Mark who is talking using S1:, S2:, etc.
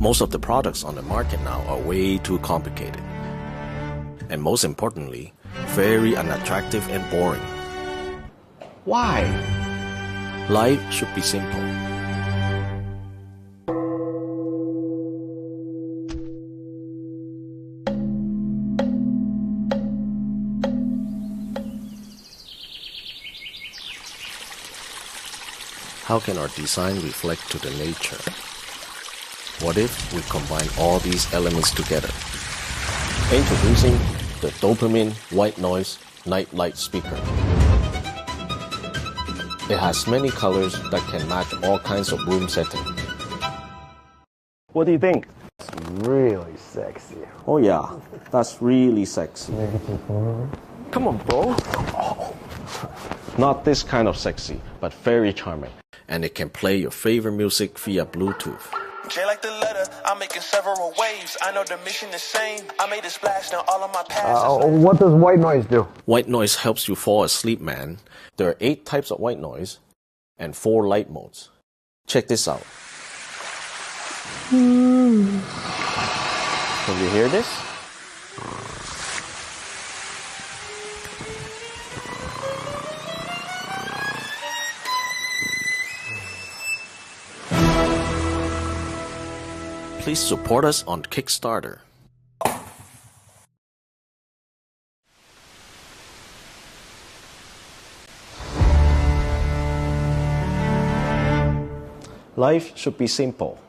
S1: Most of the products on the market now are way too complicated. And most importantly, very unattractive and boring.
S2: Why?
S1: Life should be simple. How can our design reflect to the nature? What if we combine all these elements together? Introducing the Dopamine White Noise Nightlight Speaker. It has many colors that can match all kinds of room settings.
S2: What do you think? It's really sexy.
S1: Oh yeah, that's really sexy.
S2: Come on, bro.
S1: Not this kind of sexy, but very charming. And it can play your favorite music via Bluetooth.
S3: J like the letter, I'm making several waves. I know the mission is same. I made a splash, now all of my past.
S2: What does white noise do?
S1: White noise helps you fall asleep, man. There are 8 types of white noise and 4 light modes. Check this out. Can you hear this? Please support us on Kickstarter. Life should be simple.